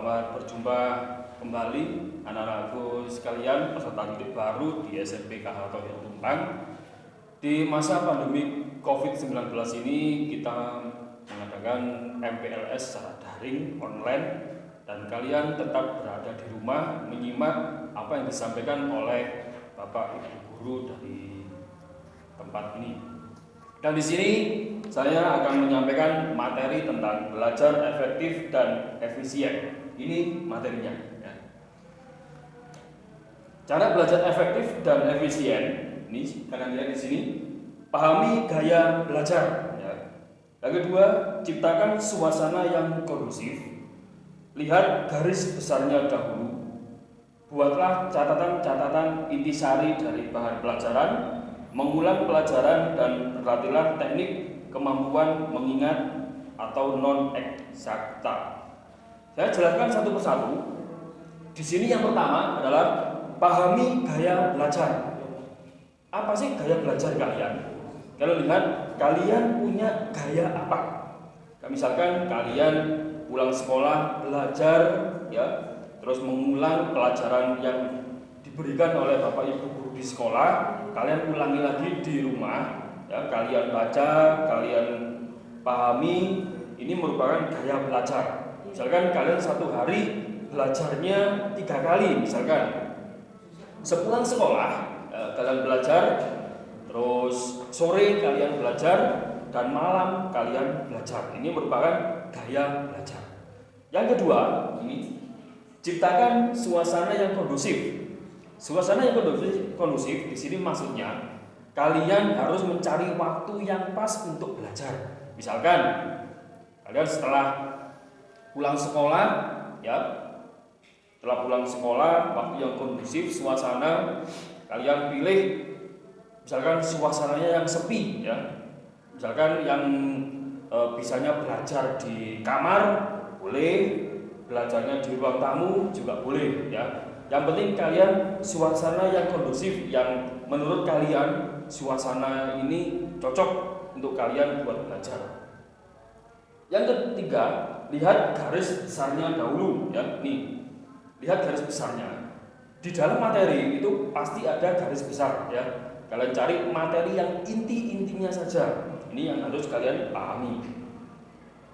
Selamat berjumpa kembali anak-anakku sekalian, peserta didik baru di SMP KH Tauhid Tumpang. Di masa pandemi COVID-19 ini kita mengadakan MPLS secara daring, online, dan kalian tetap berada di rumah menyimak apa yang disampaikan oleh Bapak Ibu Guru dari tempat ini. Dan di sini saya akan menyampaikan materi tentang belajar efektif dan efisien. Ini materinya. Ya. Cara belajar efektif dan efisien. Ini kalian lihat di sini. Pahami gaya belajar. Ya. Yang kedua, ciptakan suasana yang kondusif. Lihat garis besarnya dahulu. Buatlah catatan-catatan intisari dari bahan pelajaran. Mengulang pelajaran dan berlatihlah teknik kemampuan mengingat atau non-eksakta. Saya jelaskan satu persatu. Di sini yang pertama adalah pahami gaya belajar. Apa sih gaya belajar kalian? Kalau lihat kalian punya gaya apa? Misalkan kalian pulang sekolah belajar, ya, terus mengulang pelajaran yang diberikan oleh Bapak Ibu Guru di sekolah, kalian ulangi lagi di rumah, ya, kalian baca, kalian pahami, ini merupakan gaya belajar. Misalkan kalian satu hari belajarnya 3 kali, misalkan sepulang sekolah kalian belajar, terus sore kalian belajar, dan malam kalian belajar. Ini merupakan gaya belajar. Yang kedua, ini ciptakan suasana yang kondusif. Suasana yang kondusif di sini maksudnya kalian harus mencari waktu yang pas untuk belajar. Misalkan kalian setelah pulang sekolah, ya, setelah pulang sekolah, waktu yang kondusif, suasana kalian pilih, misalkan suasananya yang sepi, ya, misalkan yang bisanya belajar di kamar boleh, belajarnya di ruang tamu juga boleh, ya. Yang penting kalian suasana yang kondusif, yang menurut kalian suasana ini cocok untuk kalian buat belajar. Yang ketiga, lihat garis besarnya dahulu, ya. Nih, lihat garis besarnya. Di dalam materi itu pasti ada garis besar, ya. Kalian cari materi yang inti-intinya saja. Ini yang harus kalian pahami.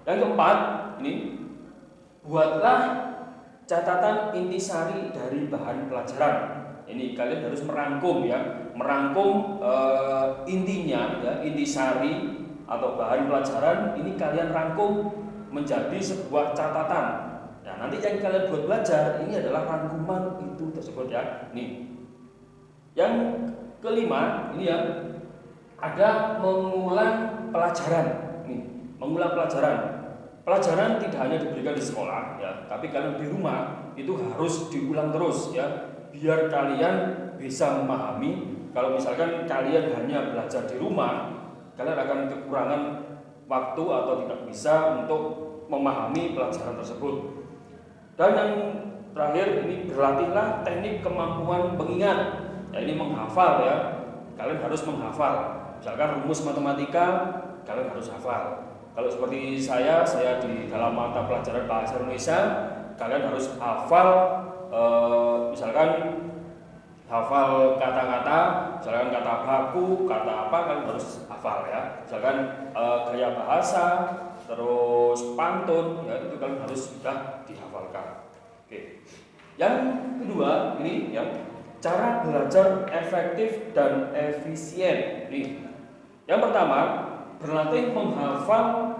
Yang keempat, ini buatlah catatan intisari dari bahan pelajaran. Ini kalian harus merangkum, ya, merangkum intinya, ya, intisari atau bahan pelajaran ini kalian rangkum menjadi sebuah catatan. Nah, nanti yang kalian buat belajar ini adalah rangkuman itu tersebut, ya. Nih. Yang kelima, ini ya, ada mengulang pelajaran. Nih, mengulang pelajaran. Pelajaran tidak hanya diberikan di sekolah, ya, tapi kalian di rumah itu harus diulang terus, ya, biar kalian bisa memahami. Kalau misalkan kalian hanya belajar di rumah, kalian akan kekurangan waktu atau tidak bisa untuk memahami pelajaran tersebut. Dan yang terakhir, ini berlatihlah teknik kemampuan mengingat. Ya, ini menghafal, ya. Kalian harus menghafal. Misalkan rumus matematika, kalian harus hafal. Kalau seperti saya di dalam mata pelajaran bahasa Indonesia, kalian harus hafal, misalkan hafal kata-kata, misalkan kata baku, kata apa, kalian harus hafal, ya. Misalkan gaya bahasa, terus pantun, ya, itu kalian harus sudah dihafalkan. Oke. Yang kedua, ini, ya, cara belajar efektif dan efisien. Nih. Yang pertama, berlatih menghafal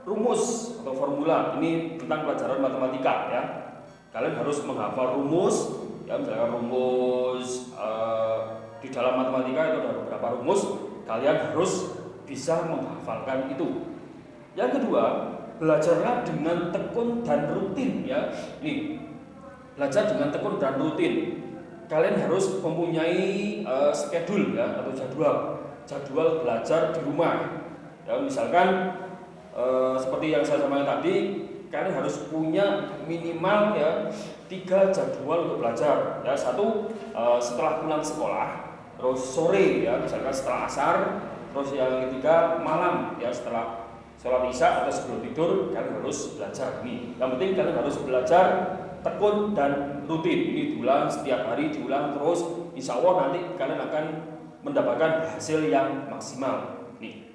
rumus atau formula. Ini tentang pelajaran matematika, ya. Kalian harus menghafal rumus, ya, misalkan rumus di dalam matematika itu ada beberapa rumus, kalian harus bisa menghafalkan itu. Yang kedua, belajarlah dengan tekun dan rutin, ya. Nih, belajar dengan tekun dan rutin. Kalian harus mempunyai schedule, ya, atau jadwal belajar di rumah. Ya, misalkan seperti yang saya sampaikan tadi, kalian harus punya minimal, ya, 3 jadwal untuk belajar. Ya, satu setelah pulang sekolah, terus sore, ya, misalkan setelah asar, terus yang ketiga malam, ya, setelah sholat isya atau sebelum tidur kalian harus belajar ini. Yang penting kalian harus belajar tekun dan rutin. Ini diulang setiap hari, diulang terus. Insya Allah nanti kalian akan mendapatkan hasil yang maksimal. Nih.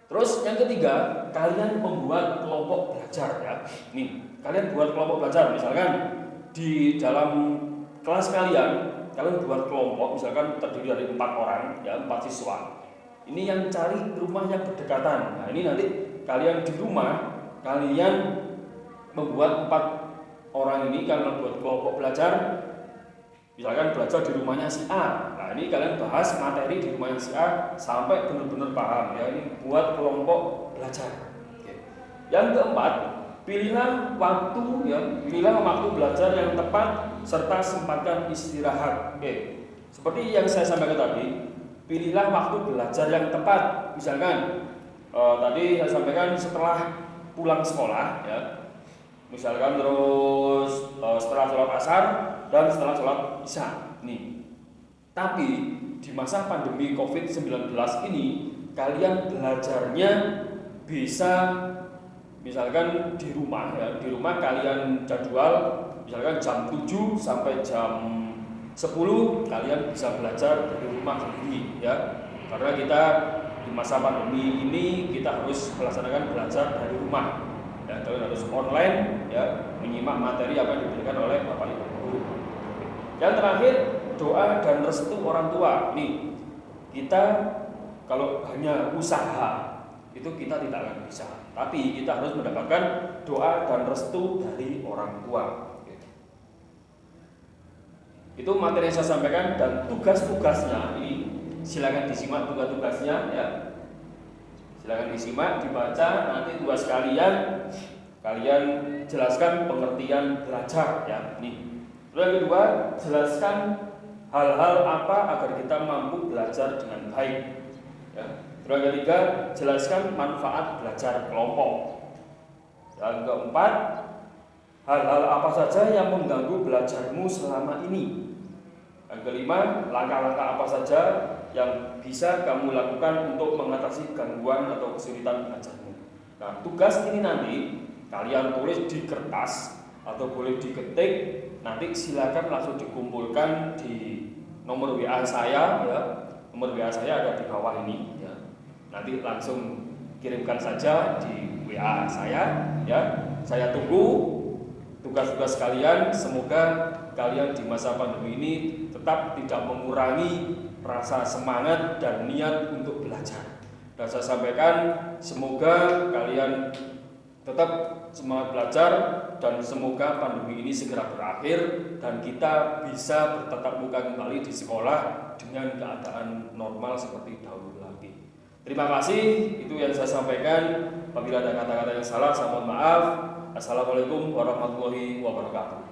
Terus yang ketiga, kalian membuat kelompok belajar ya. Nih, kalian buat kelompok belajar. Misalkan di dalam kelas kalian buat kelompok, misalkan terdiri dari 4 orang, ya 4 siswa. Ini yang cari rumah yang berdekatan. Nah, ini nanti kalian di rumah, kalian membuat 4 orang ini, kalian buat kelompok belajar. Misalkan belajar di rumahnya si A. Nah, ini kalian bahas materi di rumahnya si A sampai benar-benar paham ya. Ini buat kelompok belajar. Oke. Yang keempat, pilihlah waktu belajar yang tepat serta sempatkan istirahat. Oke. Seperti yang saya sampaikan tadi, pilihlah waktu belajar yang tepat. Misalkan tadi saya sampaikan setelah pulang sekolah ya. Misalkan terus setelah sholat asar dan setelah sholat isya. Nih. Tapi di masa pandemi COVID-19 ini kalian belajarnya bisa misalkan di rumah ya. Di rumah kalian jadwal misalkan jam 7 sampai jam 10 kalian bisa belajar dari rumah sendiri ya. Karena kita di masa pandemi ini kita harus melaksanakan belajar dari rumah. Ya, kalian harus online ya, menyimak materi apa yang diberikan oleh Bapak Ibu guru. Yang terakhir, doa dan restu orang tua. Nih, kita kalau hanya usaha itu kita tidak akan bisa. Tapi kita harus mendapatkan doa dan restu dari orang tua. Itu materi yang saya sampaikan dan tugas-tugasnya ini silakan disimak tugas-tugasnya ya. Silakan disimak, dibaca, nanti tugas kalian jelaskan pengertian belajar ya. Nih. Terus yang kedua, jelaskan hal-hal apa agar kita mampu belajar dengan baik. Ya. Terus yang ketiga, jelaskan manfaat belajar kelompok. Yang keempat, hal-hal apa saja yang mengganggu belajarmu selama ini. Yang kelima, langkah-langkah apa saja yang bisa kamu lakukan untuk mengatasi gangguan atau kesulitan belajarmu. Nah, tugas ini nanti kalian tulis di kertas atau boleh diketik. Nanti silakan langsung dikumpulkan di nomor WA saya ya. Nomor WA saya ada di bawah ini ya. Nanti langsung kirimkan saja di WA saya ya. Saya tunggu tugas-tugas kalian. Semoga kalian di masa pandemi ini tetap tidak mengurangi rasa semangat dan niat untuk belajar. Dan saya sampaikan semoga kalian tetap semangat belajar dan semoga pandemi ini segera berakhir dan kita bisa bertatap muka kembali di sekolah dengan keadaan normal seperti dahulu lagi. Terima kasih, itu yang saya sampaikan. Apabila ada kata-kata yang salah, saya mohon maaf. Assalamualaikum warahmatullahi wabarakatuh.